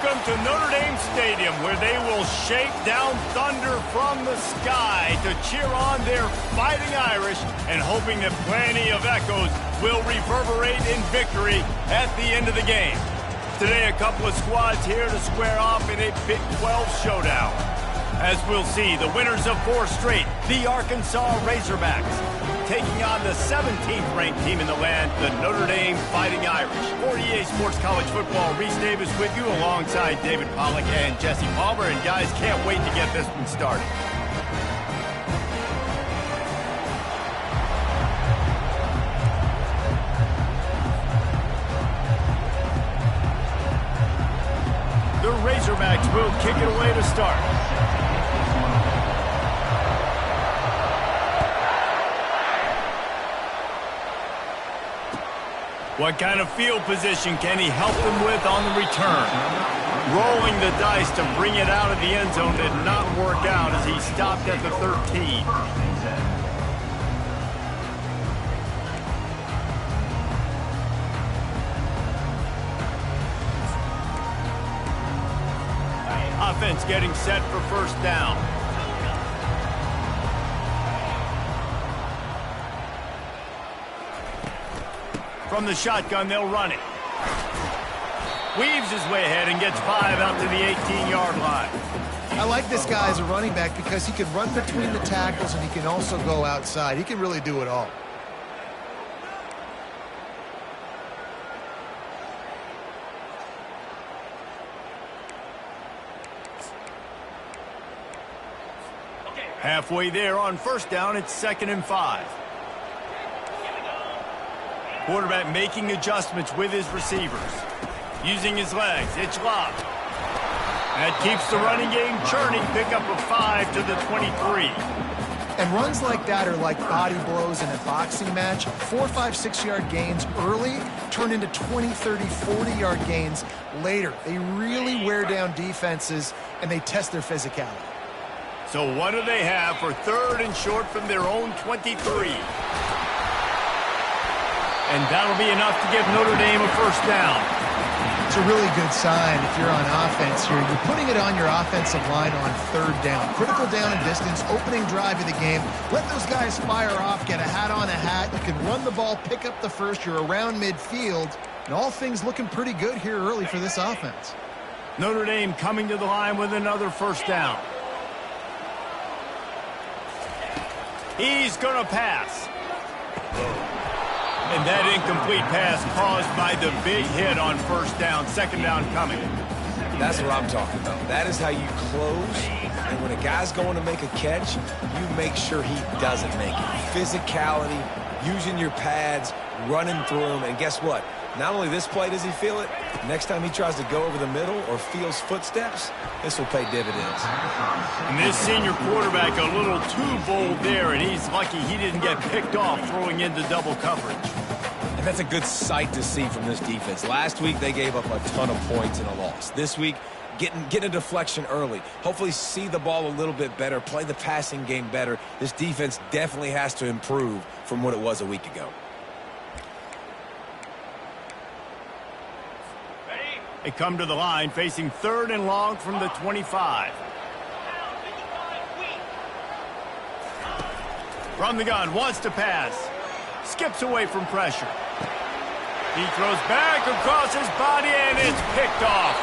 Welcome to Notre Dame Stadium, where they will shake down thunder from the sky to cheer on their Fighting Irish and hoping that plenty of echoes will reverberate in victory at the end of the game. Today, a couple of squads here to square off in a Big 12 showdown. As we'll see, the winners of 4 straight, the Arkansas Razorbacks, taking on the 17th ranked team in the land, the Notre Dame Fighting Irish. For EA Sports College Football, Reese Davis with you alongside David Pollack and Jesse Palmer. And guys, can't wait to get this one started. The Razorbacks will kick it away to start. What kind of field position can he help them with on the return? Rolling the dice to bring it out of the end zone did not work out as he stopped at the 13. Offense getting set for first down. From the shotgun, they'll run it. Weaves his way ahead and gets 5 out to the 18-yard line. I like this guy as a running back because he can run between the tackles and he can also go outside. He can really do it all. Halfway there on first down, it's 2nd and 5. Quarterback making adjustments with his receivers. Using his legs, it's locked. That keeps the running game churning. Pick up a 5 to the 23. And runs like that are like body blows in a boxing match. 4, 5, 6-yard gains early turn into 20, 30, 40-yard gains later. They really wear down defenses, and they test their physicality. So what do they have for 3rd and short from their own 23? And that'll be enough to give Notre Dame a first down. It's a really good sign if you're on offense here. You're putting it on your offensive line on 3rd down. Critical down and distance, opening drive of the game. Let those guys fire off, get a hat on a hat. You can run the ball, pick up the first. You're around midfield. And all things looking pretty good here early for this offense. Notre Dame coming to the line with another first down. He's going to pass. And that incomplete pass caused by the big hit on first down. 2nd down coming. That's what I'm talking about. That is how you close. And when a guy's going to make a catch, you make sure he doesn't make it. Physicality, using your pads, running through them. And guess what? Not only this play does he feel it, next time he tries to go over the middle or feels footsteps, this will pay dividends. And this senior quarterback a little too bold there, and he's lucky he didn't get picked off throwing into double coverage. And that's a good sight to see from this defense. Last week, they gave up a ton of points in a loss. This week, getting a deflection early. Hopefully see the ball a little bit better, play the passing game better. This defense definitely has to improve from what it was a week ago. They come to the line facing 3rd and long from the 25. From the gun, wants to pass. Skips away from pressure. He throws back across his body, and it's picked off.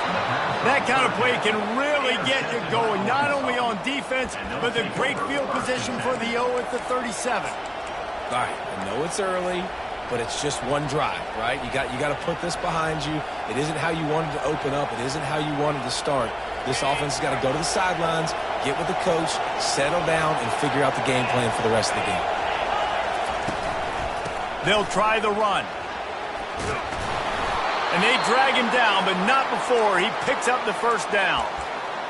That kind of play can really get you going, not only on defense, but the great field position for the O at the 37. All right, I know it's early, but it's just one drive, right? You got to put this behind you. It isn't how you wanted to open up. It isn't how you wanted to start. This offense has got to go to the sidelines, get with the coach, settle down, and figure out the game plan for the rest of the game. They'll try the run. And they drag him down, but not before he picks up the first down.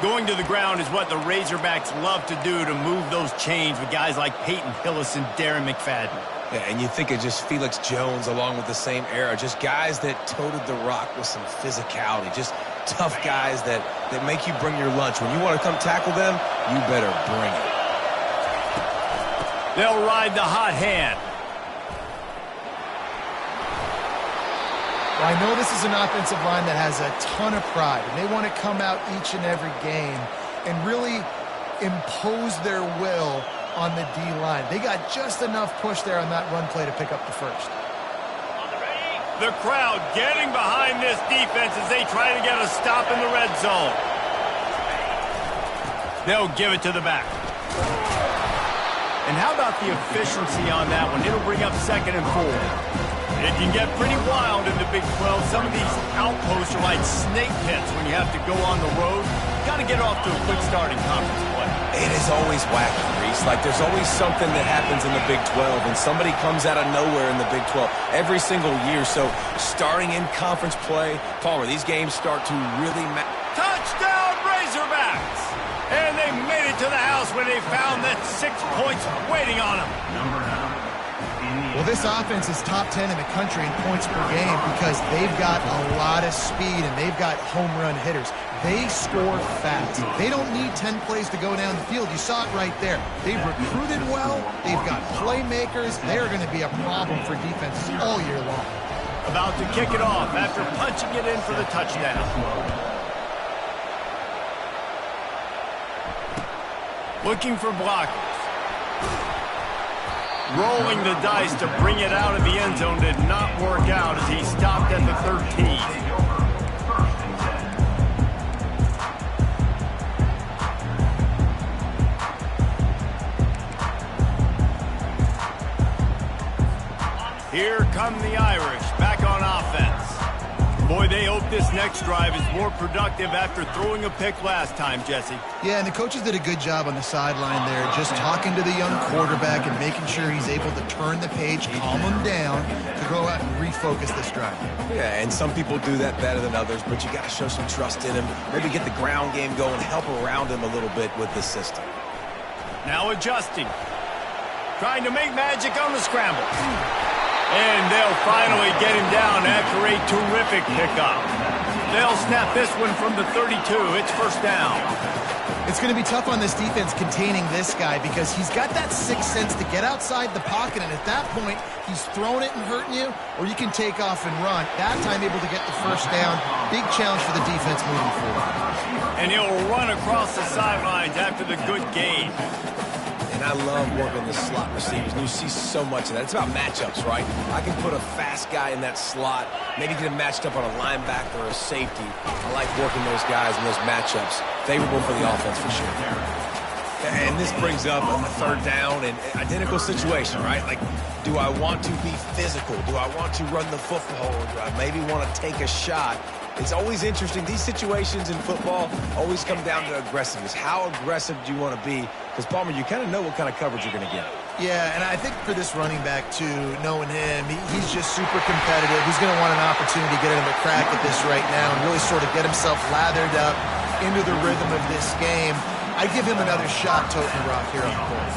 Going to the ground is what the Razorbacks love to do to move those chains with guys like Peyton Hillis and Darren McFadden. Yeah, and you think of just Felix Jones along with the same era, just guys that toted the rock with some physicality, just tough guys that make you bring your lunch. When you want to come tackle them, you better bring it. They'll ride the hot hand. Well, I know this is an offensive line that has a ton of pride, and they want to come out each and every game and really impose their will on the D-line. They got just enough push there on that run play to pick up the first. The crowd getting behind this defense as they try to get a stop in the red zone. They'll give it to the back. And how about the efficiency on that one? It'll bring up 2nd and 4. It can get pretty wild in the Big 12. Some of these outposts are like snake pits when you have to go on the road. Got to get off to a quick start in conference play. It is always wacky, Reese. Like, there's always something that happens in the Big 12, and somebody comes out of nowhere in the Big 12 every single year. So, starting in conference play, Palmer, these games start to really matter. Touchdown, Razorbacks! And they made it to the house when they found that 6 points waiting on them. Well, this offense is top 10 in the country in points per game because they've got a lot of speed and they've got home run hitters. They score fast. They don't need 10 plays to go down the field. You saw it right there. They've recruited well. They've got playmakers. They're going to be a problem for defenses all year long. About to kick it off after punching it in for the touchdown. Looking for blockers. Rolling the dice to bring it out of the end zone did not work out as he stopped at the 13. Here come the Irish, back on offense. Boy, they hope this next drive is more productive after throwing a pick last time, Jesse. Yeah, and the coaches did a good job on the sideline there, just talking to the young quarterback and making sure he's able to turn the page, calm him down, to go out and refocus this drive. Yeah, and some people do that better than others, but you got to show some trust in him. Maybe get the ground game going, help around him a little bit with the system. Now adjusting. Trying to make magic on the scramble. And they'll finally get him down after a terrific pickup. They'll snap this one from the 32. It's first down. It's going to be tough on this defense containing this guy because he's got that sixth sense to get outside the pocket, and at that point, he's throwing it and hurting you, or you can take off and run. That time able to get the first down. Big challenge for the defense moving forward. And he'll run across the sidelines after the good gain. And I love working the slot receivers. And you see so much of that. It's about matchups, right? I can put a fast guy in that slot, maybe get him matched up on a linebacker or a safety. I like working those guys in those matchups. Favorable for the offense for sure. And this brings up a third down and identical situation, right? Like, do I want to be physical? Do I want to run the football? Or do I maybe want to take a shot? It's always interesting. These situations in football always come down to aggressiveness. How aggressive do you want to be? Because, Palmer, you kind of know what kind of coverage you're going to get. Yeah, and I think for this running back, too, knowing him, he's just super competitive. He's going to want an opportunity to get him a crack at this right now and really sort of get himself lathered up into the rhythm of this game. I give him another shot toting the rock here on the board.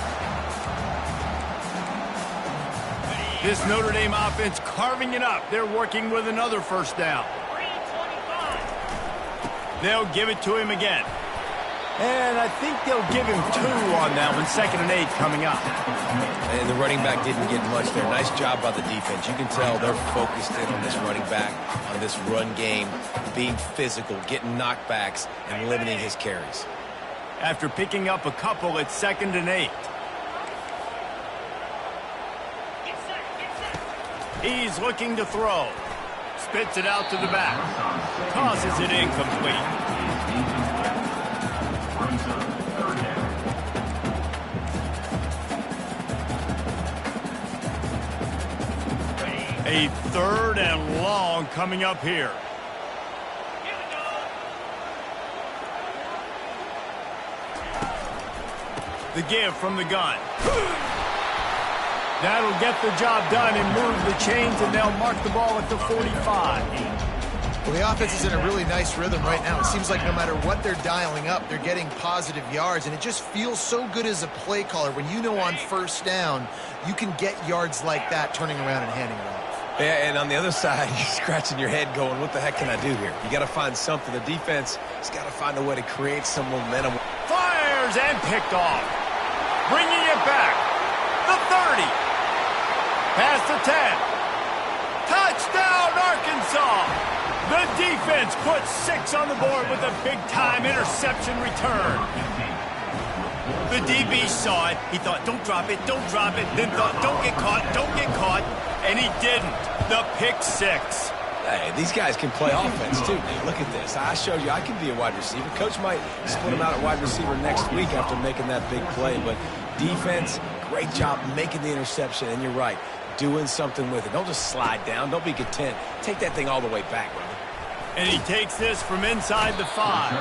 This Notre Dame offense carving it up. They're working with another first down. They'll give it to him again. And I think they'll give him 2 on that one. 2nd and 8 coming up. And the running back didn't get much there. Nice job by the defense. You can tell they're focused in on this running back, on this run game, being physical, getting knockbacks, and limiting his carries. After picking up a couple, it's 2nd and 8. He's looking to throw. Spits it out to the back. Tosses it incomplete. A 3rd and long coming up here. The give from the gun. That'll get the job done and move the chains, and they'll mark the ball at the 45. Well, the offense is in a really nice rhythm right now. It seems like no matter what they're dialing up, they're getting positive yards, and it just feels so good as a play caller when you know on first down you can get yards like that turning around and handing it off. Yeah, and on the other side, you're scratching your head going, what the heck can I do here? You got to find something. The defense has got to find a way to create some momentum. Fires and picked off. Bringing it back. The 30. Past the 10. Touchdown, Arkansas! The defense puts 6 on the board with a big-time interception return. The DB saw it. He thought, don't drop it, don't drop it. Then thought, don't get caught, don't get caught. And he didn't. The pick 6. Hey, these guys can play offense, too, dude. Look at this. I showed you I can be a wide receiver. Coach might split him out at wide receiver next week after making that big play. But defense, great job making the interception. And you're right, doing something with it. Don't just slide down. Don't be content. Take that thing all the way back, brother. And he takes this from inside the 5.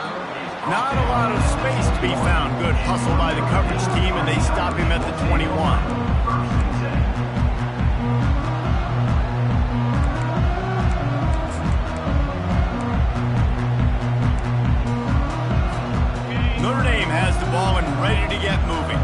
Not a lot of space to be found. Good hustle by the coverage team, and they stop him at the 21. Notre Dame has the ball and ready to get moving.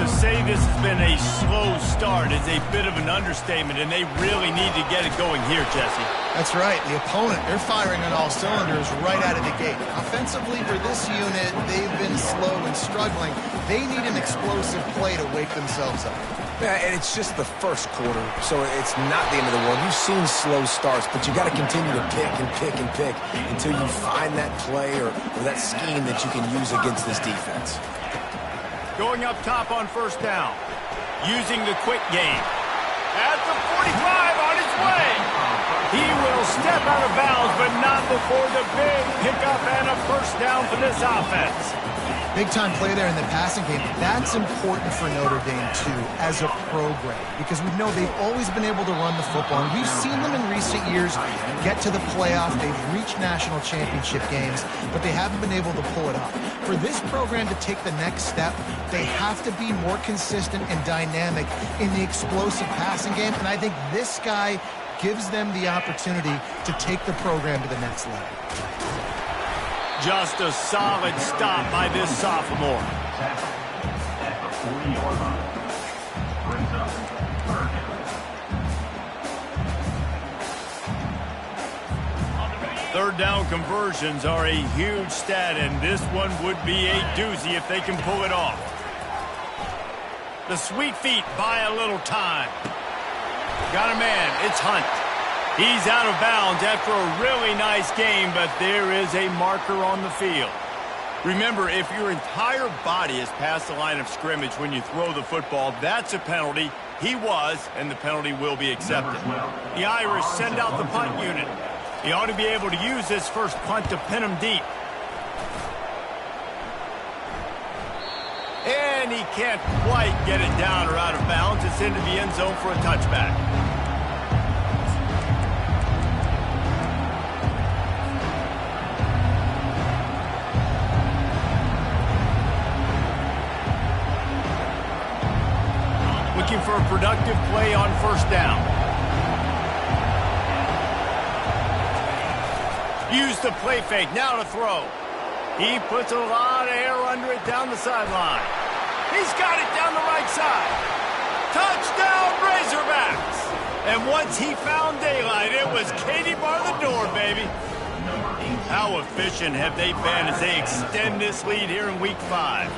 To say this has been a slow start is a bit of an understatement, and they really need to get it going here, Jesse. That's right. The opponent, they're firing on all cylinders right out of the gate. Offensively, for this unit, they've been slow and struggling. They need an explosive play to wake themselves up. Yeah, and it's just the first quarter, so it's not the end of the world. You've seen slow starts, but you got to continue to pick and pick and pick until you find that play or that scheme that you can use against this defense. Going up top on first down. Using the quick game. At the 45 on his way. He will step out of bounds, but not before the big pickup and a first down for this offense. Big-time play there in the passing game. That's important for Notre Dame, too, as a program, because we know they've always been able to run the football, and we've seen them in recent years get to the playoff. They've reached national championship games, but they haven't been able to pull it off. For this program to take the next step, they have to be more consistent and dynamic in the explosive passing game, and I think this guy gives them the opportunity to take the program to the next level. Just a solid stop by this sophomore. Third down conversions are a huge stat, and this one would be a doozy if they can pull it off. The sweet feet buy a little time. Got a man. It's Hunt. He's out of bounds after a really nice game, but there is a marker on the field. Remember, if your entire body is past the line of scrimmage when you throw the football, that's a penalty. He was, and the penalty will be accepted. The Irish send out the punt unit. He ought to be able to use this first punt to pin him deep. And he can't quite get it down or out of bounds. It's into the end zone for a touchback. Looking for a productive play on first down. Use the play fake, now to throw. He puts a lot of air under it down the sideline. He's got it down the right side. Touchdown, Razorbacks! And once he found daylight, it was Katie bar the door, baby. How efficient have they been as they extend this lead here in Week 5?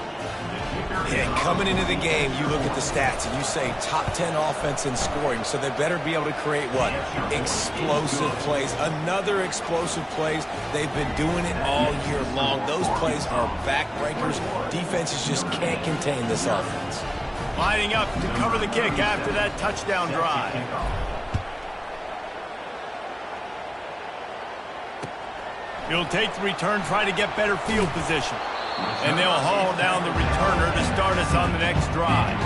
Yeah, coming into the game, you look at the stats and you say top 10 offense in scoring, so they better be able to create what? Explosive plays. Another explosive plays. They've been doing it all year long. Those plays are backbreakers. Defenses just can't contain this offense. Lining up to cover the kick after that touchdown drive. He'll take the return, try to get better field position. And they'll haul down the returner to start us on the next drive.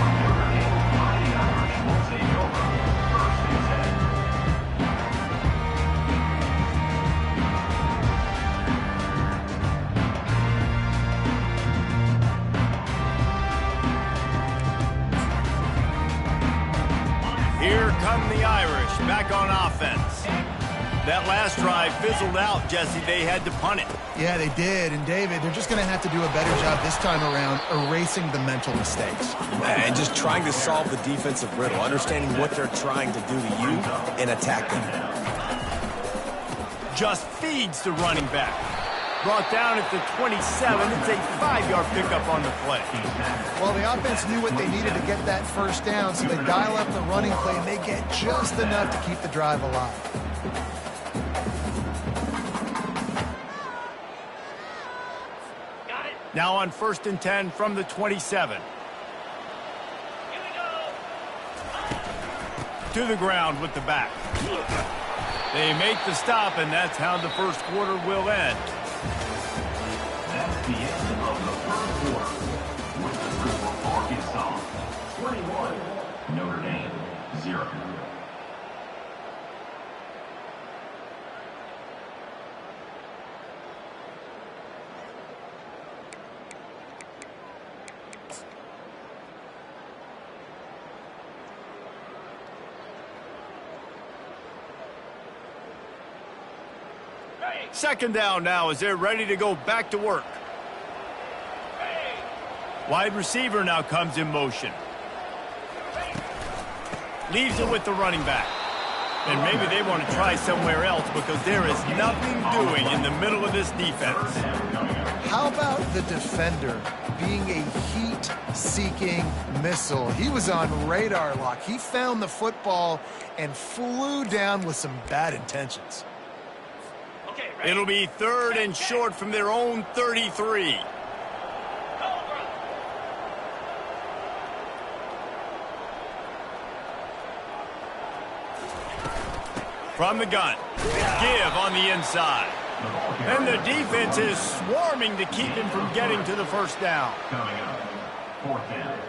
Here come the Irish, back on offense. That last drive fizzled out, Jesse. They had to punt it. Yeah, they did. And, David, they're just going to have to do a better job this time around erasing the mental mistakes. And just trying to solve the defensive riddle, understanding what they're trying to do to you and attack them. Just feeds the running back. Brought down at the 27. It's a 5-yard pickup on the play. Well, the offense knew what they needed to get that first down, so they dial up the running play, and they get just enough to keep the drive alive. Now on 1st and 10 from the 27. To the ground with the back. They make the stop, and that's how the first quarter will end. That's the end of the first quarter. With the score, Arkansas 21, Notre Dame 0. Second down now as they're ready to go back to work. Wide receiver now comes in motion. Leaves it with the running back. And maybe they want to try somewhere else because there is nothing doing in the middle of this defense. How about the defender being a heat-seeking missile? He was on radar lock. He found the football and flew down with some bad intentions. It'll be 3rd and short from their own 33. From the gun. Give on the inside. And the defense is swarming to keep him from getting to the first down. Coming up, 4th down.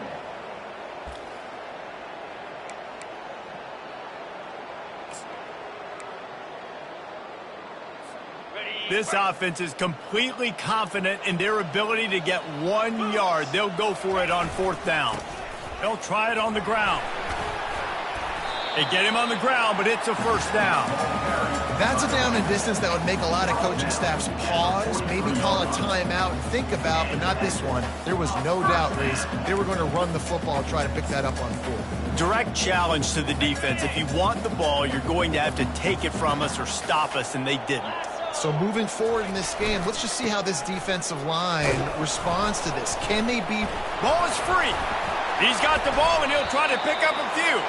This offense is completely confident in their ability to get 1 yard. They'll go for it on 4th down. They'll try it on the ground. They get him on the ground, but it's a first down. That's a down and distance that would make a lot of coaching staffs pause, maybe call a timeout and think about, but not this one. There was no doubt, Reese, they were going to run the football and try to pick that up on 4th. Direct challenge to the defense. If you want the ball, you're going to have to take it from us or stop us, and they didn't. So moving forward in this game, let's just see how this defensive line responds to this. Can they be... Ball is free. He's got the ball, and he'll try to pick up a few.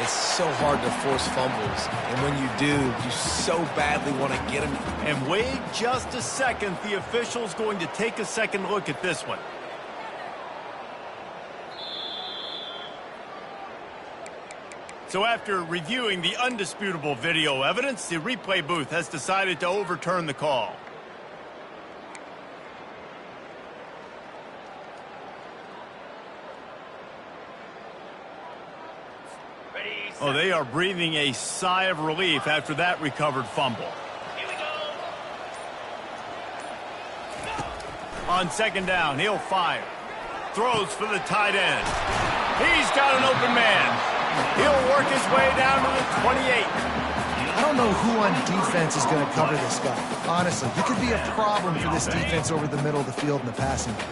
It's so hard to force fumbles, and when you do, you so badly want to get them. And wait just a second. The official's going to take a second look at this one. So after reviewing the undisputable video evidence, the replay booth has decided to overturn the call. Oh, they are breathing a sigh of relief after that recovered fumble. On 2nd down, he'll fire. Throws for the tight end. He's got an open man. He'll work his way down to the 28. I don't know who on defense is going to cover this guy. Honestly, he could be a problem for this defense over the middle of the field in the passing game.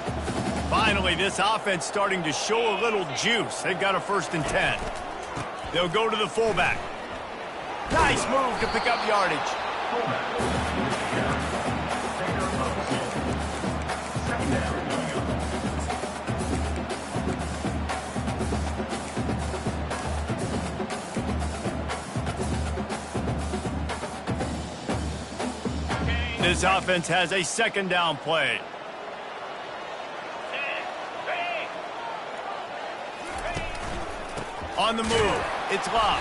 Finally, this offense starting to show a little juice. They've got a 1st and 10. They'll go to the fullback. Nice move to pick up yardage. This offense has a 2nd down play. On the move, it's Love.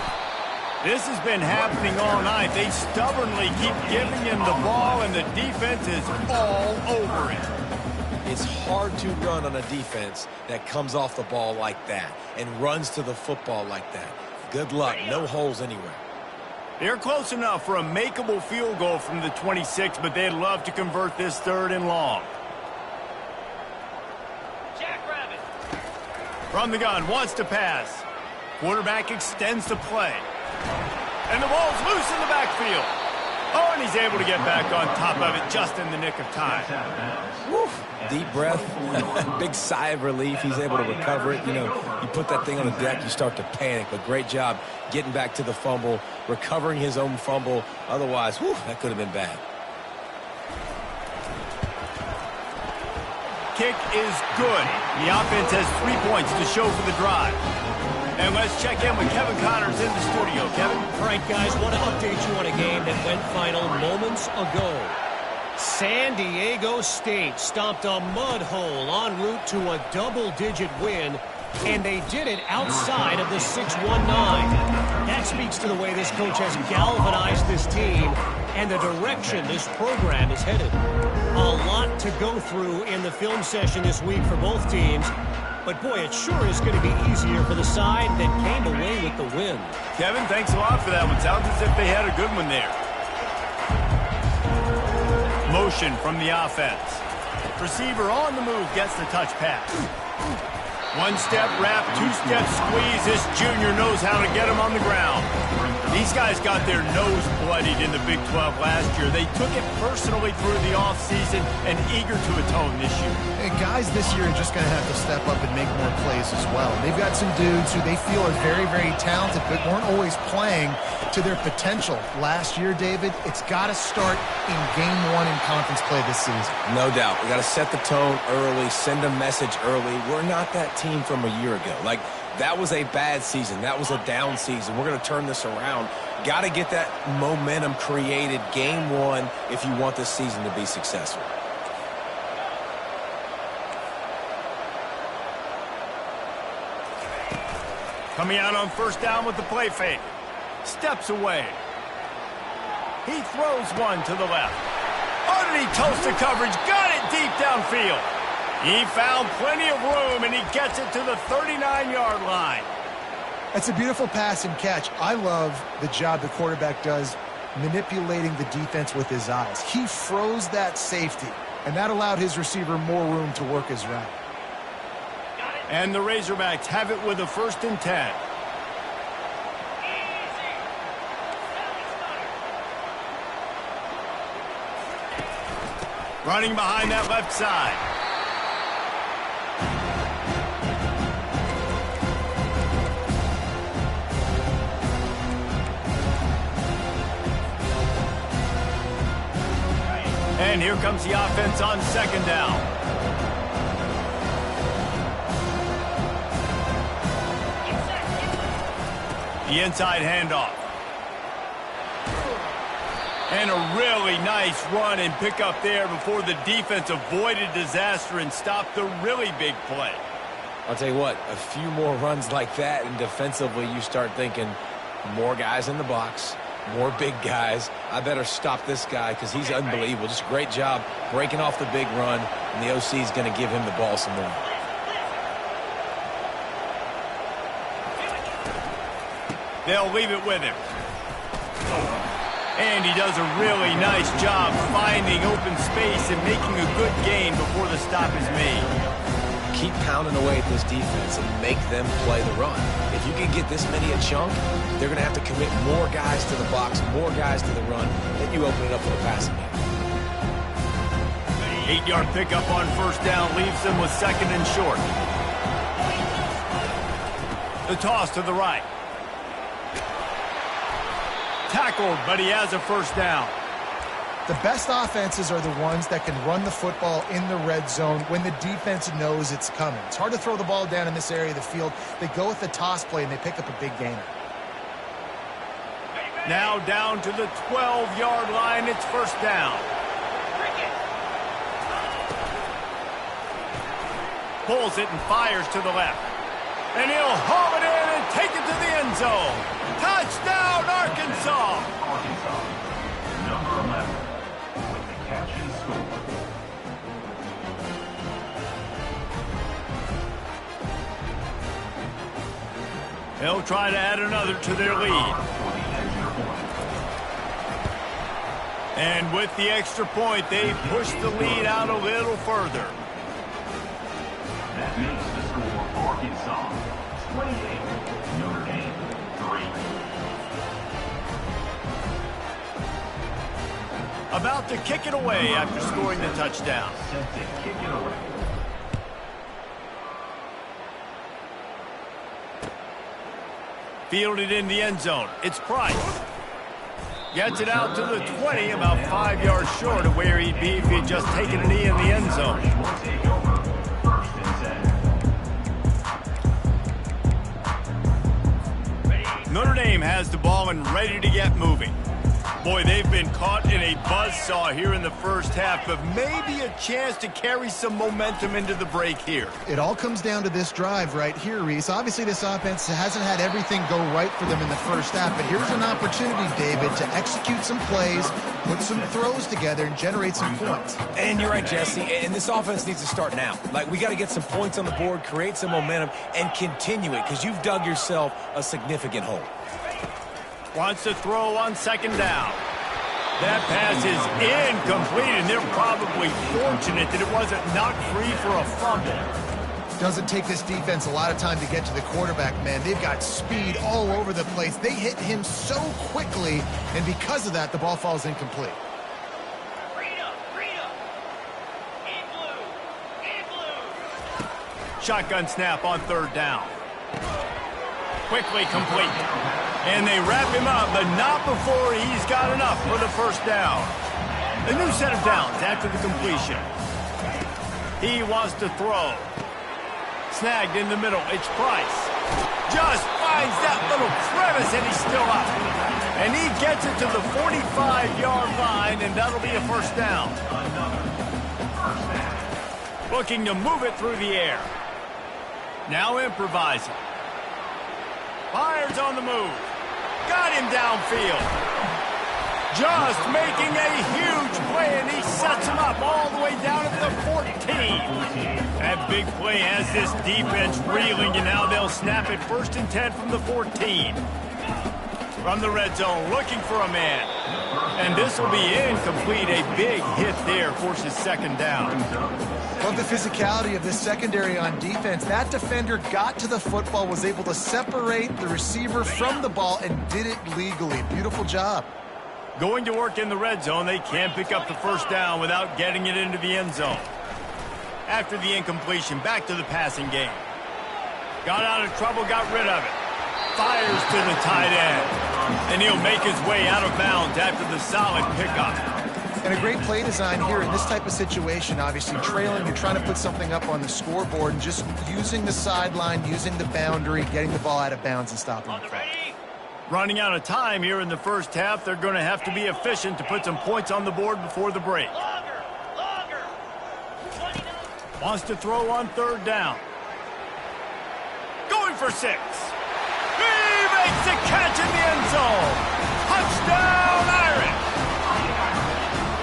This has been happening all night. They stubbornly keep giving him the ball, and the defense is all over it. It's hard to run on a defense that comes off the ball like that and runs to the football like that. Good luck. No holes anywhere. They're close enough for a makeable field goal from the 26, but they'd love to convert this 3rd and long. Jackrabbit. From the gun, wants to pass. Quarterback extends the play. And the ball's loose in the backfield. Oh, and he's able to get back on top of it just in the nick of time. Woo. Deep breath, big sigh of relief. He's able to recover it. You know, you put that thing on the deck, you start to panic. But great job getting back to the fumble, recovering his own fumble. Otherwise, whew, that could have been bad. kick is good. The offense has 3 points to show for the drive. And let's check in with Kevin Connors in the studio. Kevin? All right, guys, want to update you on a game that went final moments ago. San Diego State stomped a mud hole en route to a double-digit win, and they did it outside of the 619. That speaks to the way this coach has galvanized this team and the direction this program is headed. A lot to go through in the film session this week for both teams, but boy, it sure is going to be easier for the side that came away with the win. Kevin, thanks a lot for that one. Sounds as if they had a good one there. Motion from the offense. Receiver on the move gets the touch pass. One-step wrap, two-step squeeze. This junior knows how to get him on the ground. These guys got their nose bloodied in the Big 12 last year. They took it personally through the offseason and eager to atone this year. And guys this year are just going to have to step up and make more plays as well. They've got some dudes who they feel are very, very talented but weren't always playing to their potential. Last year, David, it's got to start in Game 1 in conference play this season. No doubt. We got to set the tone early, send a message early. We're not that team from a year ago. Like, that was a bad season. That was a down season. We're going to turn this around. Got to get that momentum created Game 1 if you want this season to be successful. Coming out on first down with the play fake. Steps away. He throws one to the left. Underneath toasted coverage. Got it deep downfield. He found plenty of room, and he gets it to the 39-yard line. That's a beautiful pass and catch. I love the job the quarterback does manipulating the defense with his eyes. He froze that safety, and that allowed his receiver more room to work his route. And the Razorbacks have it with a 1st and 10. Running behind that left side. And here comes the offense on 2nd down. The inside handoff. And a really nice run and pick up there before the defense avoided disaster and stopped the really big play. I'll tell you what, a few more runs like that, and defensively you start thinking more guys in the box, more big guys. I better stop this guy because he's unbelievable. Just a great job breaking off the big run, and the OC is going to give him the ball some more. They'll leave it with him. And he does a really nice job finding open space and making a good gain before the stop is made. Keep pounding away at this defense and make them play the run. If you can get this many a chunk, they're going to have to commit more guys to the box, more guys to the run, then you open it up for the passing game. 8-yard pickup on 1st down leaves them with 2nd and short. The toss to the right. Tackled, but he has a 1st down. The best offenses are the ones that can run the football in the red zone when the defense knows it's coming. It's hard to throw the ball down in this area of the field. They go with the toss play, and they pick up a big gainer. Now down to the 12-yard line. It's 1st down. Pulls it and fires to the left. And he'll haul it in and take it to the end zone. Touchdown, Arkansas! Arkansas, number 11, with the catch and score. They'll try to add another to their lead. And with the extra point, they push the lead out a little further. That makes the score Arkansas 28, Notre Dame 3. About to kick it away after scoring the touchdown. Set to kick it away. Fielded in the end zone. It's Price. Gets it out to the 20, about 5 yards short of where he'd be if he'd just taken a knee in the end zone. Will take over. Notre Dame has the ball and ready to get moving. Boy, they've been caught in a buzzsaw here in the first half, but maybe a chance to carry some momentum into the break here. It all comes down to this drive right here, Reese. Obviously, this offense hasn't had everything go right for them in the first half, but here's an opportunity, David, to execute some plays, put some throws together, and generate some points. And you're right, Jesse, and this offense needs to start now. Like, we got to get some points on the board, create some momentum, and continue it, because you've dug yourself a significant hole. Wants to throw on second down. That pass is incomplete, and they're probably fortunate that it wasn't knocked free for a fumble. Doesn't take this defense a lot of time to get to the quarterback, man. They've got speed all over the place. They hit him so quickly, and because of that, the ball falls incomplete. Shotgun snap on third down. Quickly complete. And they wrap him up, but not before he's got enough for the first down. A new set of downs after the completion. He wants to throw. Snagged in the middle. It's Price. Just finds that little crevice, and he's still up. And he gets it to the 45-yard line, and that'll be a first down. Looking to move it through the air. Now improvising. Fires on the move. Got him downfield. Just making a huge play, and he sets him up all the way down at the 14. That big play has this defense reeling, and now they'll snap it 1st and 10 from the 14. From the red zone, looking for a man. And this will be incomplete. A big hit there forces second down. Love the physicality of this secondary on defense. That defender got to the football, was able to separate the receiver from the ball, and did it legally. Beautiful job. Going to work in the red zone, they can't pick up the first down without getting it into the end zone. After the incompletion, back to the passing game. Got out of trouble, got rid of it. Fires to the tight end. And he'll make his way out of bounds after the solid pickup. And a great play design here in this type of situation. Obviously trailing, you're trying to put something up on the scoreboard, and just using the sideline, using the boundary, getting the ball out of bounds and stopping the play. Running out of time here in the first half. They're going to have to be efficient to put some points on the board before the break. Wants to throw on third down. Going for 6. He makes the catch in the end zone. Touchdown, Irish.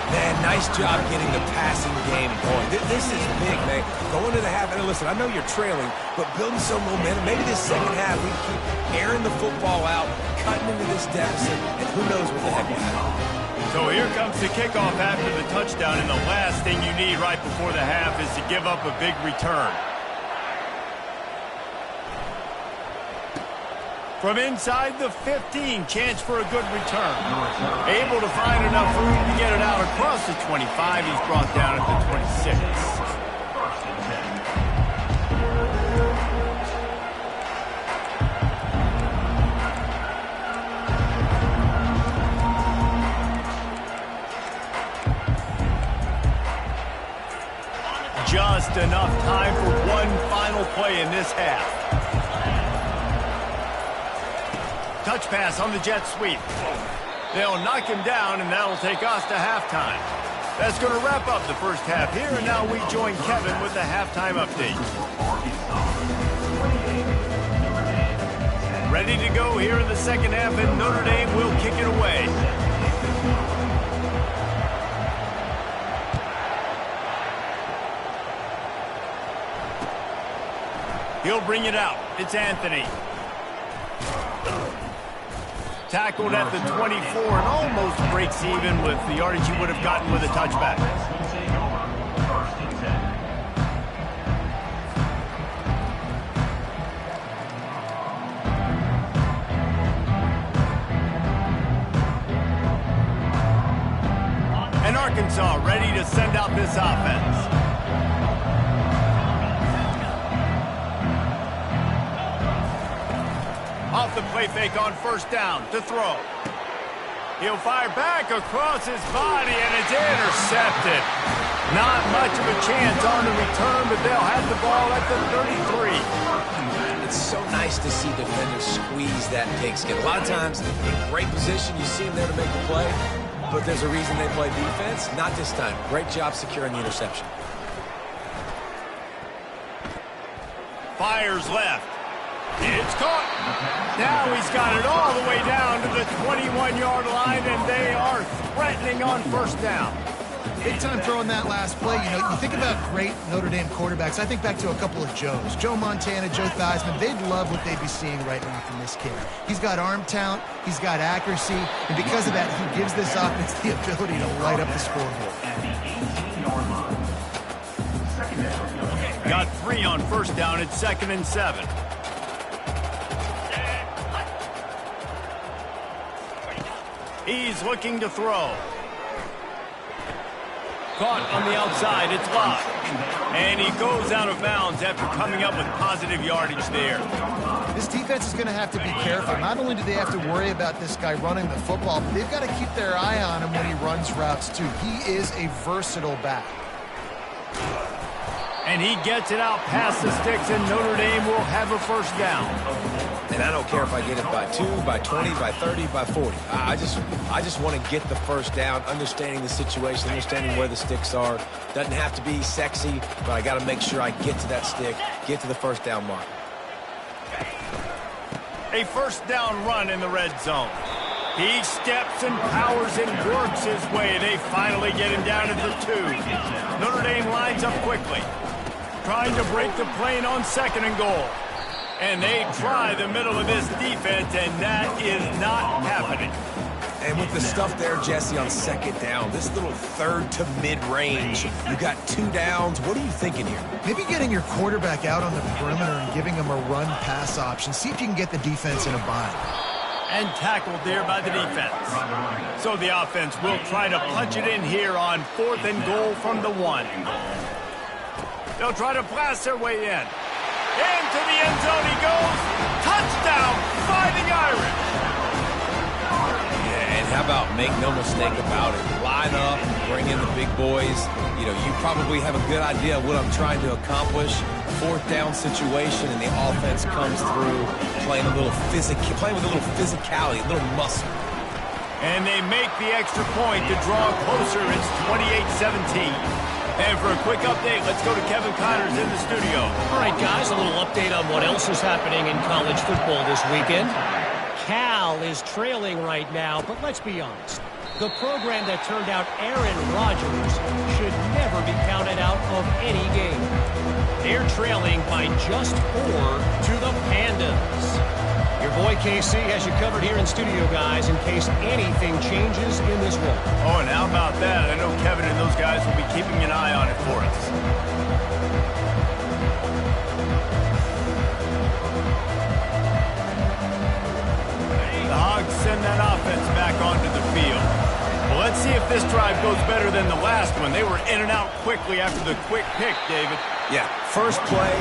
Man, nice job getting the passing game going. This is big, man. Going to the half, and listen, I know you're trailing, but building some momentum. Maybe this second half we keep airing the football out, cutting into this deficit, and who knows what the heck will happen. So here comes the kickoff after the touchdown, and the last thing you need right before the half is to give up a big return. From inside the 15, chance for a good return. Able to find enough room to get it out across the 25. He's brought down at the 26. Just enough time for one final play in this half. Touch pass on the jet sweep. They'll knock him down, and that'll take us to halftime. That's going to wrap up the first half here, and now we join Kevin with the halftime update. Ready to go here in the second half, and Notre Dame will kick it away. He'll bring it out. It's Anthony. Tackled at the 24 and almost breaks even with the yardage he would have gotten with a touchback. And Arkansas ready to send out this offense. Off the play fake on first down to throw. He'll fire back across his body, and it's intercepted. Not much of a chance on the return, but they'll have the ball at the 33. It's so nice nice to see defenders squeeze that pigskin. A lot of times, in great position, you see them there to make the play, but there's a reason they play defense. Not this time. Great job securing the interception. Fires left. It's caught. Now he's got it all the way down to the 21-yard line, and they are threatening on first down. Big time throwing that last play. You know, you think about great Notre Dame quarterbacks. I think back to a couple of Joes. Joe Montana, Joe Theismann. They'd love what they'd be seeing right now from this kid. He's got arm talent. He's got accuracy. And because of that, he gives this offense the ability to light up the scoreboard. At the 18-yard line. Second down. Got 3 on first down. It's 2nd and 7. He's looking to throw. Caught on the outside. It's locked. And he goes out of bounds after coming up with positive yardage there. This defense is going to have to be careful. Not only do they have to worry about this guy running the football, but they've got to keep their eye on him when he runs routes too. He is a versatile back. And he gets it out past the sticks, and Notre Dame will have a first down. And I don't care if I get it by 2, by 20, by 30, by 40. I just want to get the first down, understanding the situation, understanding where the sticks are. Doesn't have to be sexy, but I got to make sure I get to that stick, get to the first down mark. A first down run in the red zone. He steps and powers and works his way. They finally get him down to the 2. Notre Dame lines up quickly, trying to break the plane on 2nd and goal. And they try the middle of this defense, and that is not happening. And with the stuff there, Jesse, on 2nd down, this little 3rd to mid-range, you got 2 downs. What are you thinking here? Maybe getting your quarterback out on the perimeter and giving him a run-pass option. See if you can get the defense in a bind. And tackled there by the defense. So the offense will try to punch it in here on 4th and goal from the 1. They'll try to blast their way in. Into the end zone he goes. Touchdown, Fighting Irish. Yeah, and how about make no mistake about it. Line up, bring in the big boys. You know, you probably have a good idea of what I'm trying to accomplish. 4th down situation, and the offense comes through playing with a little physicality, a little muscle. And they make the extra point to draw closer. It's 28-17. And for a quick update, let's go to Kevin Connors in the studio. All right, guys, a little update on what else is happening in college football this weekend. Cal is trailing right now, but let's be honest. The program that turned out Aaron Rodgers should never be counted out of any game. They're trailing by just 4 to the Pandas. Your boy KC has you covered here in studio, guys, in case anything changes in this one. Oh, and how about that? I know Kevin and those guys will be keeping an eye on it for us. The Hogs send that offense back onto the field. Well, let's see if this drive goes better than the last one. They were in and out quickly after the quick pick, David. Yeah, first play,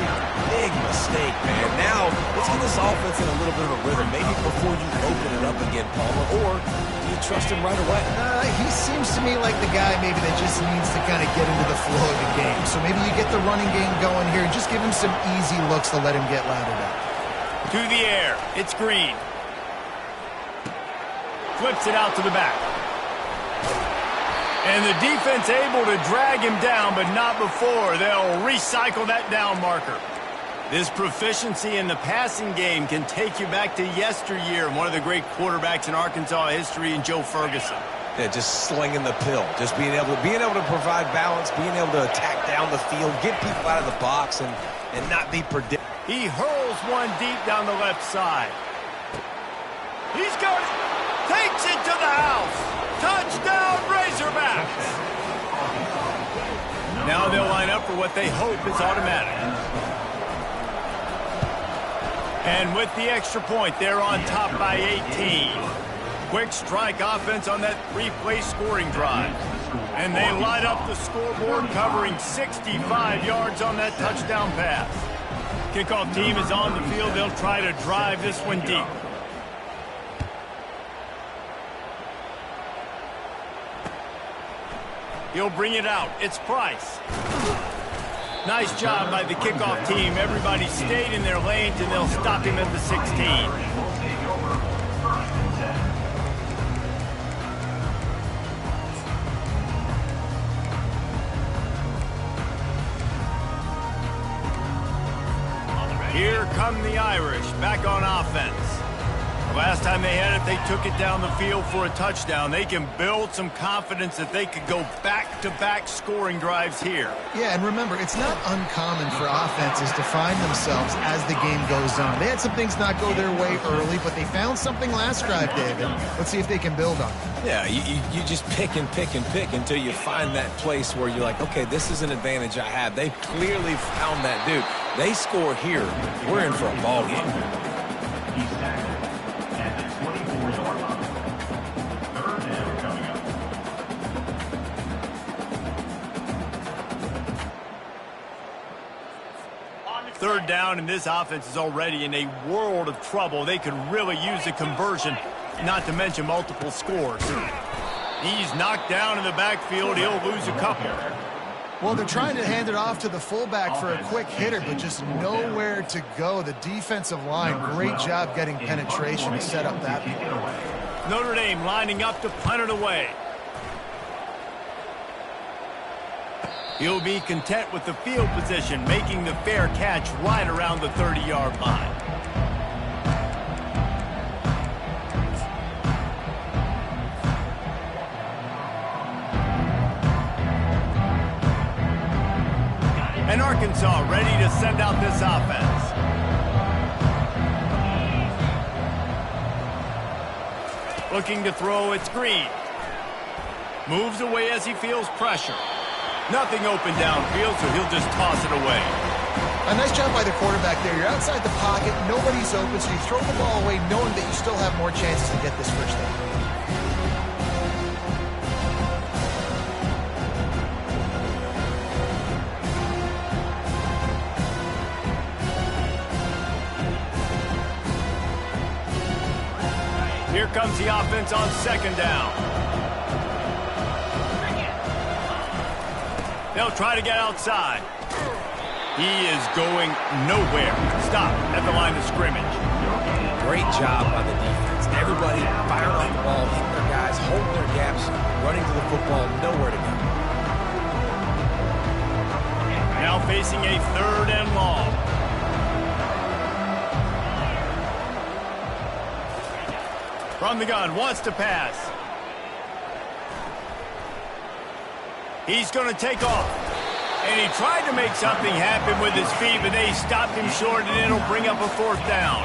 big mistake, man. Now, let's get this offense in a little bit of a rhythm. Maybe before you open it up again, Palmer, or do you trust him right away? He seems to me like the guy maybe that just needs to kind of get into the flow of the game. So maybe you get the running game going here and just give him some easy looks to let him get lathered up. To the air, it's Green. Flips it out to the back. And the defense able to drag him down, but not before. They'll recycle that down marker. This proficiency in the passing game can take you back to yesteryear. One of the great quarterbacks in Arkansas history, in Joe Ferguson. Yeah, just slinging the pill. Just being able to provide balance, being able to attack down the field, get people out of the box, and not be predictable. He hurls one deep down the left side. He's got it. Takes it to the house. Touchdown, Razorbacks! Now they'll line up for what they hope is automatic. And with the extra point, they're on top by 18. Quick strike offense on that 3-play scoring drive. And they light up the scoreboard, covering 65 yards on that touchdown pass. Kickoff team is on the field. They'll try to drive this one deep. He'll bring it out. It's Price. Nice job by the kickoff team. Everybody stayed in their lanes, and they'll stop him at the 16. Here come the Irish, back on offense. Last time they had it, they took it down the field for a touchdown. They can build some confidence that they could go back-to-back scoring drives here. Yeah, and remember, it's not uncommon for offenses to find themselves as the game goes on. They had some things not go their way early, but they found something last drive, David. Let's see if they can build on it. Yeah, you just pick and pick and pick until you find that place where you're like, okay, this is an advantage I have. They clearly found that dude. They score here. We're in for a ball game. He's tackled at the 24-yard line. Third down coming up. Third down, and this offense is already in a world of trouble. They could really use a conversion, not to mention multiple scores. He's knocked down in the backfield. He'll lose a couple. Well, they're trying to hand it off to the fullback for a quick hitter, but just nowhere to go. The defensive line, great job getting penetration to set up that play. Notre Dame lining up to punt it away. He'll be content with the field position, making the fair catch right around the 30-yard line. And Arkansas ready to send out this offense. Looking to throw, it's Green. Moves away as he feels pressure. Nothing open downfield, so he'll just toss it away. A nice job by the quarterback there. You're outside the pocket, nobody's open, so you throw the ball away knowing that you still have more chances to get this first down. Here comes the offense on second down. They'll try to get outside. He is going nowhere. Stop at the line of scrimmage. Great job by the defense. Everybody firing on the ball, hitting their guys, holding their gaps, running to the football, nowhere to go. Now facing a third and long. From the gun, wants to pass. He's going to take off. And he tried to make something happen with his feet, but they stopped him short, and it'll bring up a fourth down.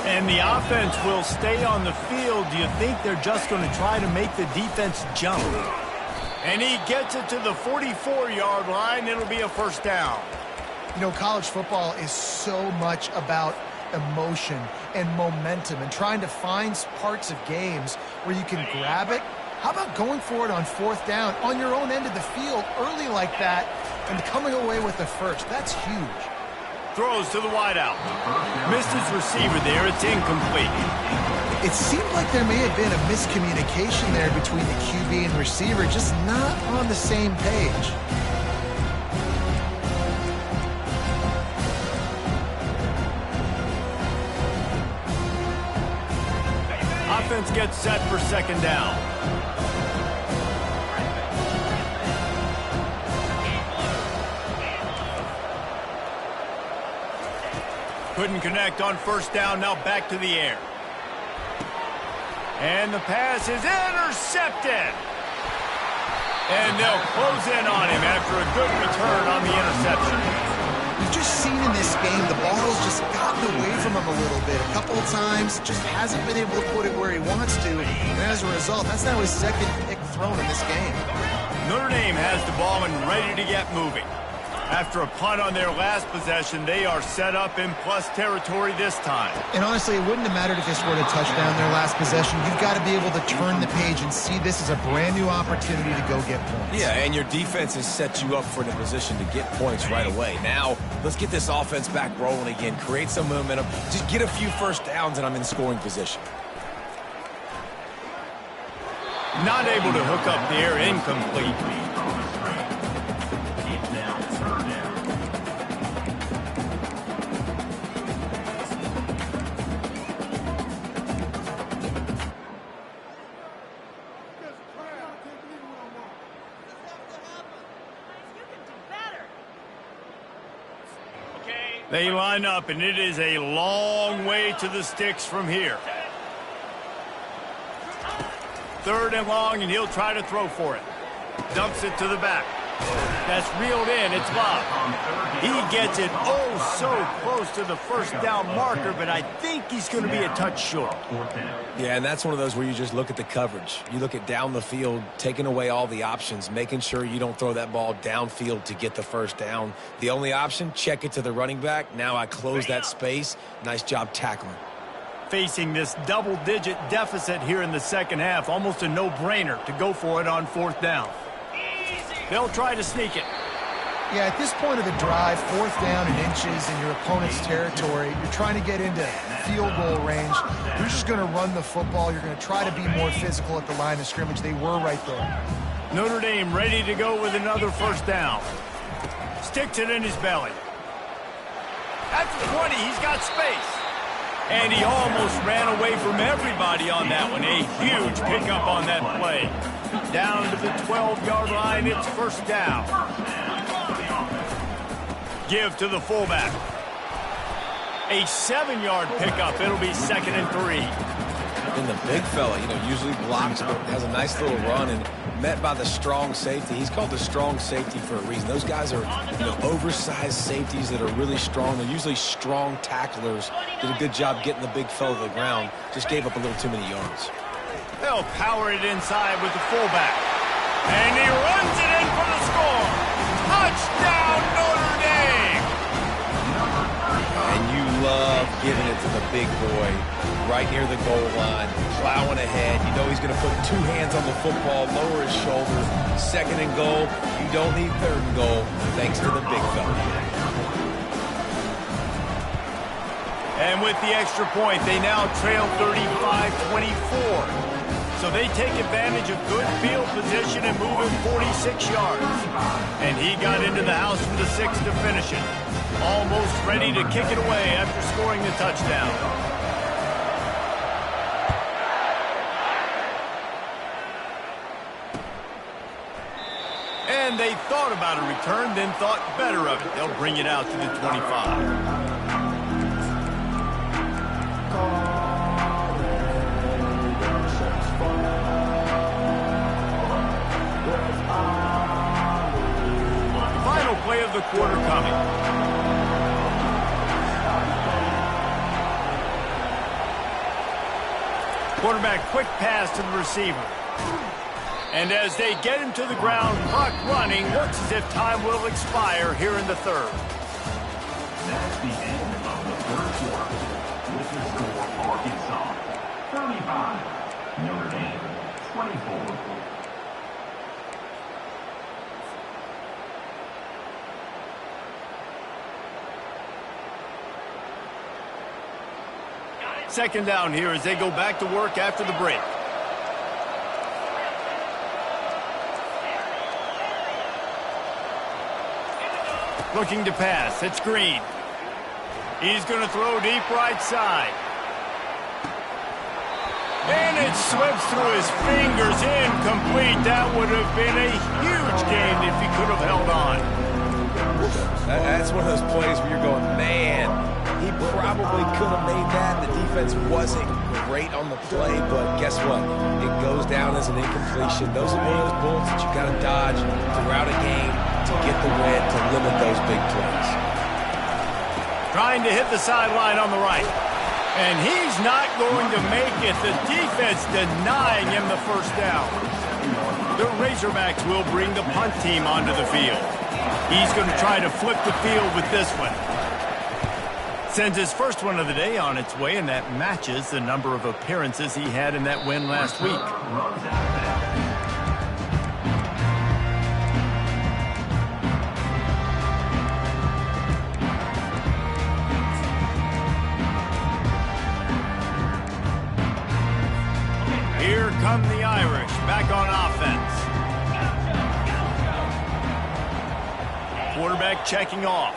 And the offense will stay on the field. Do you think they're just going to try to make the defense jump? And he gets it to the 44-yard line. It'll be a first down. You know, college football is so much about emotion and momentum and trying to find parts of games where you can grab it. How about going for it on fourth down on your own end of the field early like that and coming away with the first? That's huge. Throws to the wideout. Missed his receiver there. It's incomplete. It seemed like there may have been a miscommunication there between the QB and receiver, just not on the same page. Offense gets set for second down. Couldn't connect on first down, now back to the air. And the pass is intercepted. And they'll close in on him after a good return on the interception. We've just seen in this game the ball's just gotten away from him a little bit. A couple of times, just hasn't been able to put it where he wants to. And as a result, that's now his second pick thrown in this game. Notre Dame has the ball and ready to get moving. After a punt on their last possession, they are set up in plus territory this time. And honestly, it wouldn't have mattered if they scored a touchdown their last possession. You've got to be able to turn the page and see this as a brand new opportunity to go get points. Yeah, and your defense has set you up for the position to get points right away. Now, let's get this offense back rolling again, create some momentum, just get a few first downs, and I'm in scoring position. Not able to hook up there, incomplete. They line up, and it is a long way to the sticks from here. 3rd and long, and he'll try to throw for it. Dumps it to the back. That's reeled in. It's Bob. He gets it oh so close to the first down marker, but I think he's going to be a touch short. Yeah, and that's one of those where you just look at the coverage. You look at down the field, taking away all the options, making sure you don't throw that ball downfield to get the first down. The only option, check it to the running back. Now I close that space. Nice job tackling. Facing this double-digit deficit here in the second half, almost a no-brainer to go for it on 4th down. They'll try to sneak it. Yeah, at this point of the drive, 4th down and inches in your opponent's territory, you're trying to get into field goal range. You're just going to run the football. You're going to try to be more physical at the line of scrimmage. They were right there. Notre Dame ready to go with another 1st down. Sticks it in his belly. At the 20, he's got space. And he almost ran away from everybody on that one. A huge pickup on that play. Down to the 12-yard line, it's 1st down. Give to the fullback. A 7-yard pickup. It'll be 2nd and 3. And the big fella, usually blocks, but has a nice little run and met by the strong safety. He's called the strong safety for a reason. Those guys are oversized safeties that are really strong. They're usually strong tacklers. Did a good job getting the big fella to the ground. Just gave up a little too many yards. They'll power it inside with the fullback. And he runs it in for the score. Touchdown, Notre Dame! And you love giving it to the big boy right near the goal line, plowing ahead. You know he's going to put 2 hands on the football, lower his shoulder. 2nd and goal. You don't need 3rd and goal, thanks to the big fella. And with the extra point, they now trail 35-24. So they take advantage of good field position and move him 46 yards. And he got into the house from the 6 to finish it. Almost ready to kick it away after scoring the touchdown. And they thought about a return, then thought better of it. They'll bring it out to the 25. Final play of the quarter coming. Quarterback quick pass to the receiver. And as they get him to the ground, clock running, looks as if time will expire here in the 3rd. That's the end of the 3rd quarter. With the score, Arkansas 35, Notre Dame 24. Second down here as they go back to work after the break. Looking to pass. It's Green. He's going to throw deep right side. And it slips through his fingers, incomplete. That would have been a huge gain if he could have held on. That's one of those plays where you're going, man, he probably could have made that. The defense wasn't great on the play, but guess what? It goes down as an incompletion. Those are one of those bullets that you got to dodge throughout a game to get the win, to limit those big plays. Trying to hit the sideline on the right. And he's not going to make it. The defense denying him the first down. The Razorbacks will bring the punt team onto the field. He's going to try to flip the field with this one. Sends his first one of the day on its way, and that matches the number of appearances he had in that win last week. Here come the Irish, back on offense. Quarterback checking off.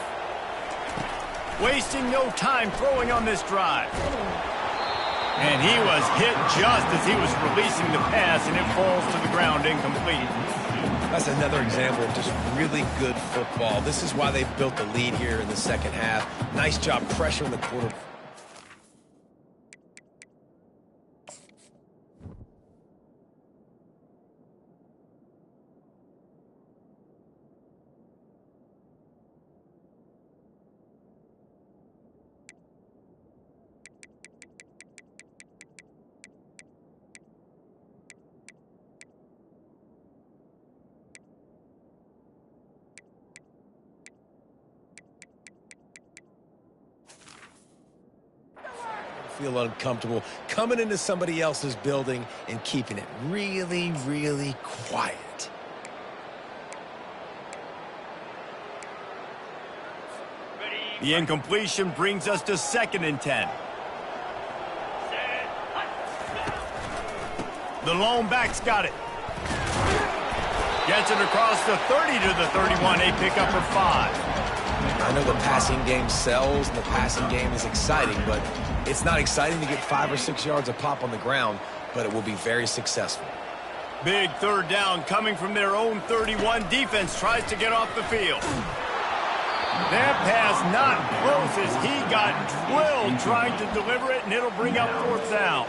Wasting no time throwing on this drive. And he was hit just as he was releasing the pass, and it falls to the ground incomplete. That's another example of just really good football. This is why they built the lead here in the second half. Nice job pressuring the quarterback. Feel uncomfortable coming into somebody else's building and keeping it really, really quiet. The incompletion brings us to 2nd and 10. The lone back's got it. Gets it across the 30 to the 31. A pickup for 5. I know the passing game sells and the passing game is exciting, but it's not exciting to get 5 or 6 yards a pop on the ground, but it will be very successful. Big 3rd down coming from their own 31. Defense tries to get off the field. That pass not close as he got drilled trying to deliver it, and it'll bring up 4th down.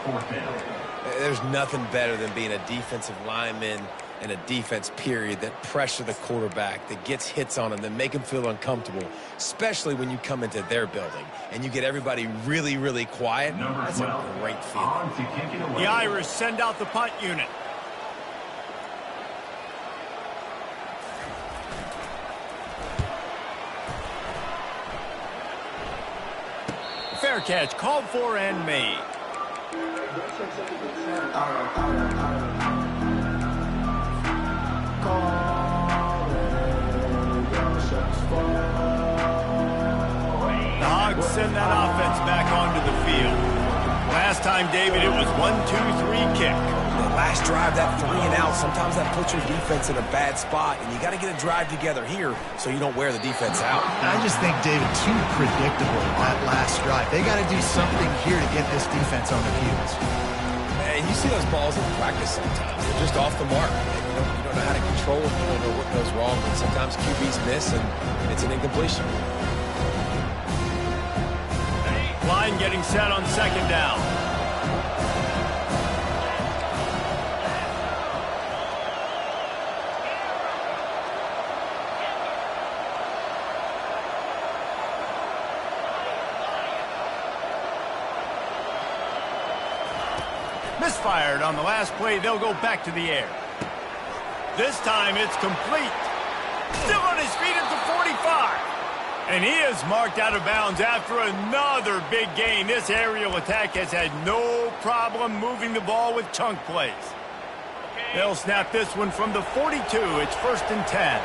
There's nothing better than being a defensive lineman and a defense period that pressure the quarterback, that gets hits on him, that make him feel uncomfortable, especially when you come into their building and you get everybody really, really quiet. That's a great feeling. The Irish send out the punt unit. Fair catch, called for and made. The Hogs send that offense back onto the field. Last time, David, it was 1-2-3 kick. The last drive, that 3 and out, sometimes that puts your defense in a bad spot, and you got to get a drive together here so you don't wear the defense out. I just think, David, too predictable that last drive. They got to do something here to get this defense on the heels. And you see those balls in practice sometimes. They're just off the mark. You don't know how to control it. You don't know what goes wrong. And sometimes QBs miss, and it's an incompletion. Line getting set on 2nd down. Misfired on the last play. They'll go back to the air. This time it's complete. Still on his feet at the 45. And he is marked out of bounds after another big gain. This aerial attack has had no problem moving the ball with chunk plays. They'll snap this one from the 42. It's 1st and 10.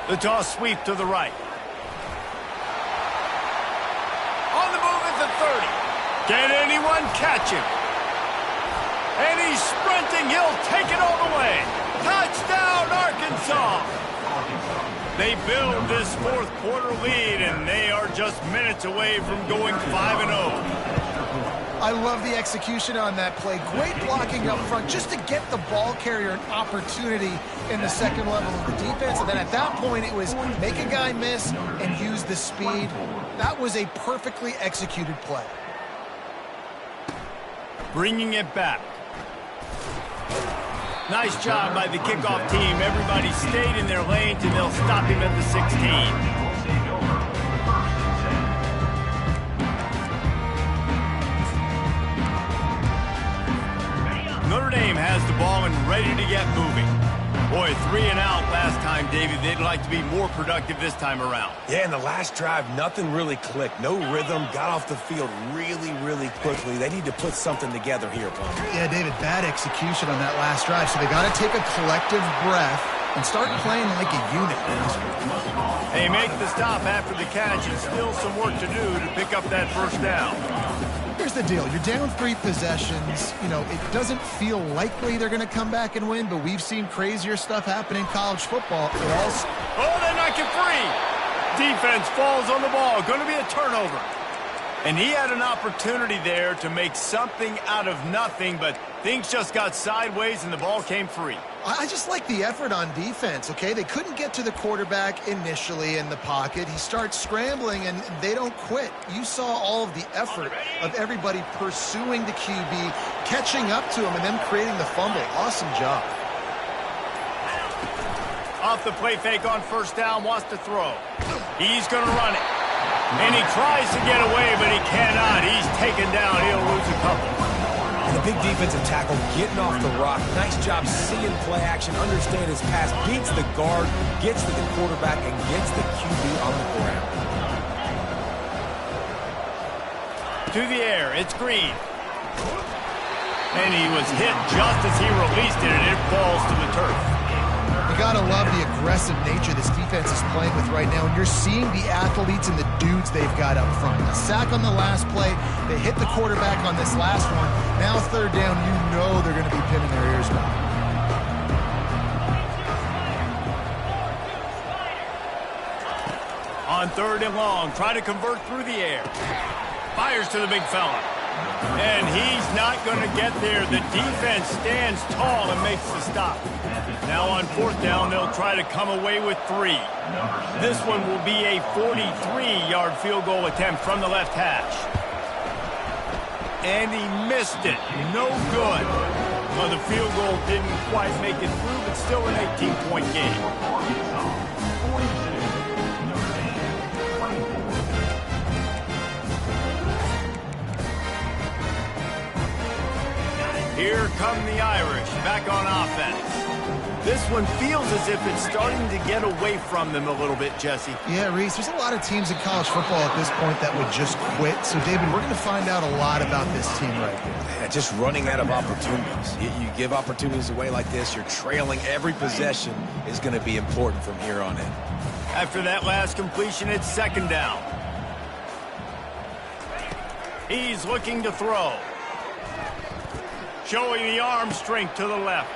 The toss sweep to the right. On the move at the 30. Can anyone catch him? And he's sprinting. He'll take it all the way. Touchdown, Arkansas! They build this 4th quarter lead, and they are just minutes away from going 5-0. I love the execution on that play. Great blocking up front just to get the ball carrier an opportunity in the 2nd level of the defense. And then at that point, it was make a guy miss and use the speed. That was a perfectly executed play. Bringing it back. Nice job by the kickoff team. Everybody stayed in their lanes, and they'll stop him at the 16. Notre Dame has the ball and ready to get moving. Boy, 3 and out last time, David. They'd like to be more productive this time around. Yeah, in the last drive, nothing really clicked. No rhythm, got off the field really, really quickly. They need to put something together here, Palmer. Yeah, David, bad execution on that last drive. So they got to take a collective breath and start playing like a unit. They make the stop after the catch, and still some work to do to pick up that 1st down. Here's the deal. You're down 3 possessions. You know, it doesn't feel likely they're going to come back and win, but we've seen crazier stuff happen in college football. Oh, they knock it free. Defense falls on the ball. Going to be a turnover. And he had an opportunity there to make something out of nothing, but things just got sideways and the ball came free. I just like the effort on defense, okay? They couldn't get to the quarterback initially in the pocket. He starts scrambling, and they don't quit. You saw all of the effort of everybody pursuing the QB, catching up to him, and then creating the fumble. Awesome job. Off the play fake on first down, wants to throw. He's going to run it. And he tries to get away, but he cannot. He's taken down. He'll lose a couple. And a big defensive tackle getting off the rock. Nice job seeing play action, understand his pass, beats the guard, gets to the quarterback, and gets the QB on the ground. To the air, it's Green. And he was hit just as he released it, and it falls to the turf. You gotta love the aggressive nature this defense is playing with right now, and you're seeing the athletes and the dudes they've got up front. A sack on the last play, they hit the quarterback on this last one. Now third down, you know they're gonna be pinning their ears back. On third and long, try to convert through the air. Fires to the big fella. And he's not going to get there. The defense stands tall and makes the stop. Now on fourth down, they'll try to come away with 3. This one will be a 43-yard field goal attempt from the left hash. And he missed it. No good. Well, the field goal didn't quite make it through, but still an 18-point game. Here come the Irish, back on offense. This one feels as if it's starting to get away from them a little bit, Jesse. Yeah, Reese, there's a lot of teams in college football at this point that would just quit. So, David, we're going to find out a lot about this team right here. Yeah, just running out of opportunities. You give opportunities away like this, you're trailing. Every possession is going to be important from here on in. After that last completion, it's second down. He's looking to throw. Showing the arm strength to the left.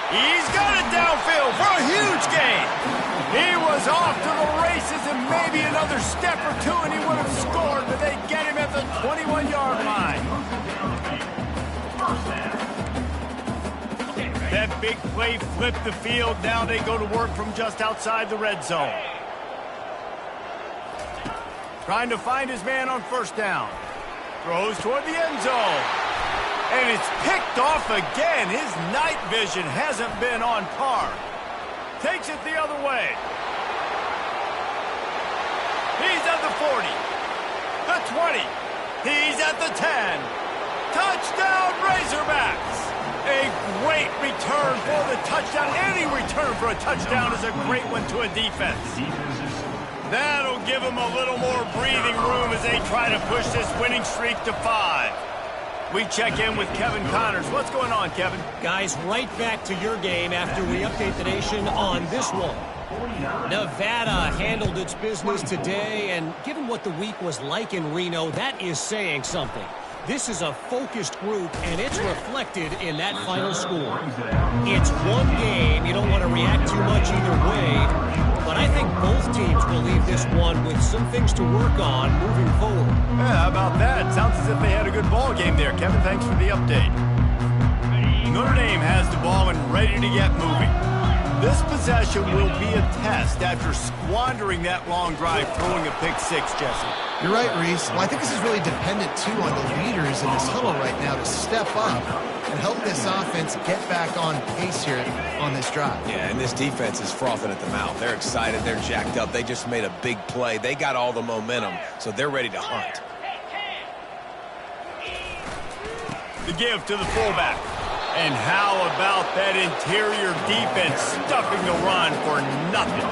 He's got it downfield for a huge gain. He was off to the races and maybe another step or two and he would have scored, but they get him at the 21-yard line. That big play flipped the field. Now they go to work from just outside the red zone. Trying to find his man on first down. Throws toward the end zone. And it's picked off again. His night vision hasn't been on par. Takes it the other way. He's at the 40. The 20. He's at the 10. Touchdown Razorbacks. A great return for the touchdown. Any return for a touchdown is a great one to a defense. That'll give him a little more breathing room as they try to push this winning streak to 5. We check in with Kevin Connors. What's going on, Kevin? Guys, right back to your game after we update the nation on this one. Nevada handled its business today, and given what the week was like in Reno, that is saying something. This is a focused group, and it's reflected in that final score. It's one game. You don't want to react too much either way. But I think both teams will leave this one with some things to work on moving forward. Yeah, how about that? Sounds as if they had a good ball game there. Kevin, thanks for the update. Notre Dame has the ball and ready to get moving. This possession will be a test after squandering that long drive, throwing a pick six, Jesse. You're right, Reese. Well, I think this is really dependent, too, on the leaders in this huddle right now to step up and help this offense get back on pace here on this drive. Yeah, and this defense is frothing at the mouth. They're excited. They're jacked up. They just made a big play. They got all the momentum, so they're ready to hunt. The give to the fullback. And how about that interior defense stuffing the run for nothing?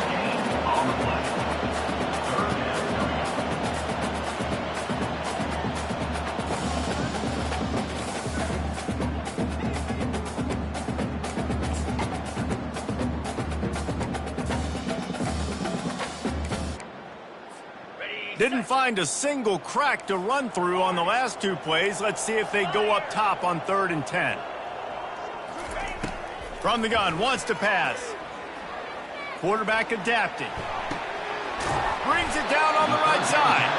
Didn't find a single crack to run through on the last 2 plays. Let's see if they go up top on 3rd and 10. From the gun, wants to pass. Quarterback adapting. Brings it down on the right side.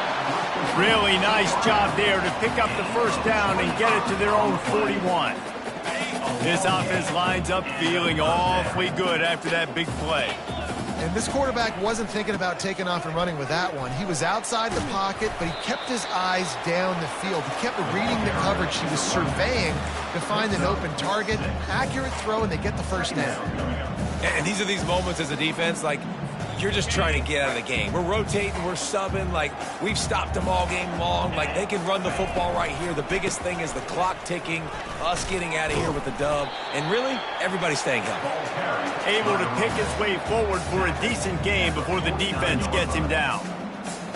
Really nice job there to pick up the first down and get it to their own 41. This offense lines up feeling awfully good after that big play. And this quarterback wasn't thinking about taking off and running with that one. He was outside the pocket, but he kept his eyes down the field. He kept reading the coverage. He was surveying to find an open target. Accurate throw, and they get the first down. And these are these moments as a defense, like, you're just trying to get out of the game. We're rotating, we're subbing, like, we've stopped them all game long. Like, they can run the football right here. The biggest thing is the clock ticking, us getting out of here with the dub, and really, everybody staying healthy. Able to pick his way forward for a decent game before the defense gets him down.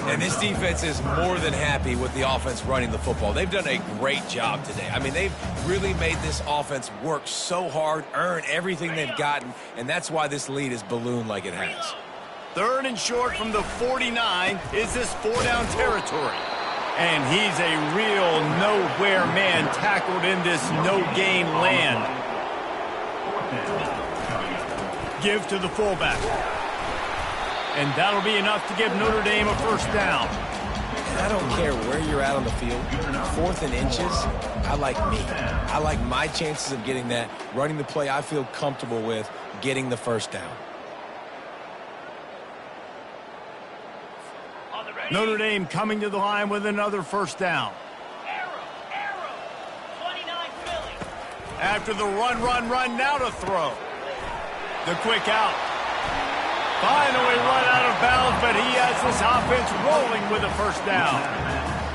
And this defense is more than happy with the offense running the football. They've done a great job today. I mean, they've really made this offense work so hard, earn everything they've gotten, and that's why this lead is ballooned like it has. 3rd and short from the 49 is this 4-down territory. And he's a real nowhere man tackled in this no-gain land. Give to the fullback. And that'll be enough to give Notre Dame a first down. And I don't care where you're at on the field. 4th and inches, I like me. I like my chances of getting that, running the play I feel comfortable with, getting the first down. Notre Dame coming to the line with another first down. Arrow, 29 Philly. After the run, now to throw. The quick out. Finally run out of bounds, but he has this offense rolling with a first down.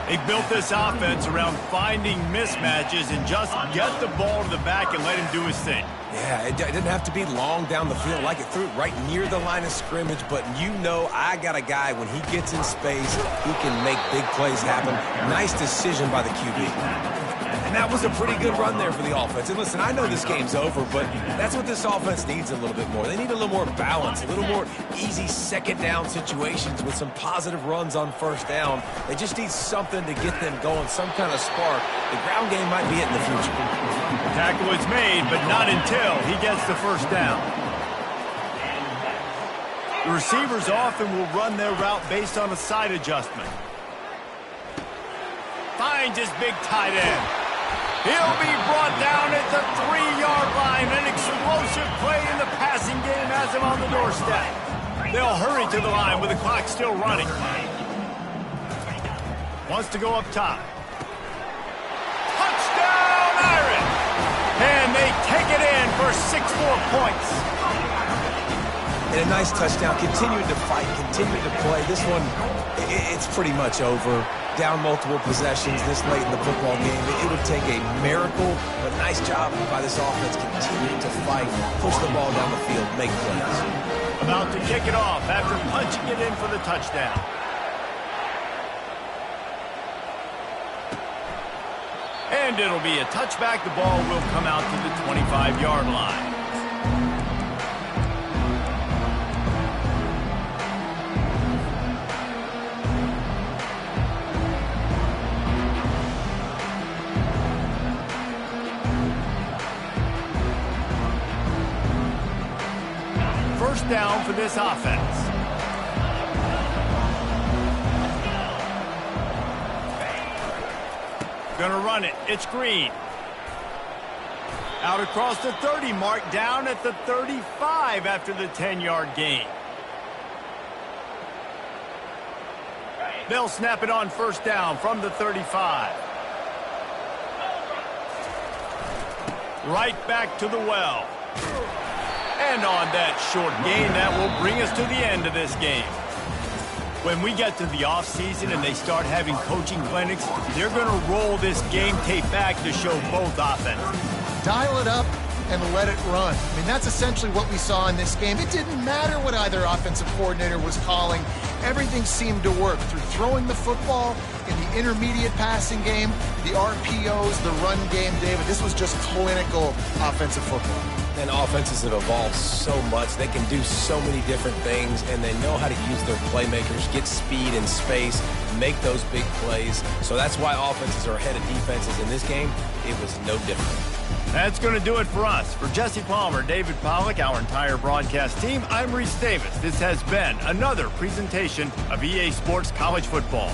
They built this offense around finding mismatches and just get the ball to the back and let him do his thing. Yeah, it didn't have to be long down the field. Like, it threw it right near the line of scrimmage, but you know I got a guy, when he gets in space, he can make big plays happen. Nice decision by the QB. And that was a pretty good run there for the offense. And listen, I know this game's over, but that's what this offense needs a little bit more. They need a little more balance, a little more easy second down situations with some positive runs on first down. They just need something to get them going, some kind of spark. The ground game might be it in the future. Tackle is made, but not until he gets the first down. The receivers often will run their route based on a side adjustment. Finds his big tight end. He'll be brought down at the 3-yard line. An explosive play in the passing game has him on the doorstep. They'll hurry to the line with the clock still running. Wants to go up top. Touchdown, Irish! And they take it in for 6 more points. And a nice touchdown. Continuing to fight, continuing to play. This one, it's pretty much over. Down multiple possessions this late in the football game. It would take a miracle, but nice job by this offense continuing to fight, push the ball down the field, make plays. About to kick it off after punching it in for the touchdown. And it'll be a touchback. The ball will come out to the 25-yard line. First down for this offense. Gonna run it. It's Green. Out across the 30 mark, down at the 35 after the 10-yard gain. They'll snap it on first down from the 35. Right back to the well. And on that short gain, that will bring us to the end of this game. When we get to the offseason and they start having coaching clinics, they're going to roll this game tape back to show both offenses. Dial it up and let it run. I mean, that's essentially what we saw in this game. It didn't matter what either offensive coordinator was calling. Everything seemed to work through throwing the football, in the intermediate passing game, the RPOs, the run game, David. This was just clinical offensive football. And offenses have evolved so much. They can do so many different things, and they know how to use their playmakers, get speed and space, make those big plays. So that's why offenses are ahead of defenses in this game. It was no different. That's going to do it for us. For Jesse Palmer, David Pollack, our entire broadcast team, I'm Reese Davis. This has been another presentation of EA Sports College Football.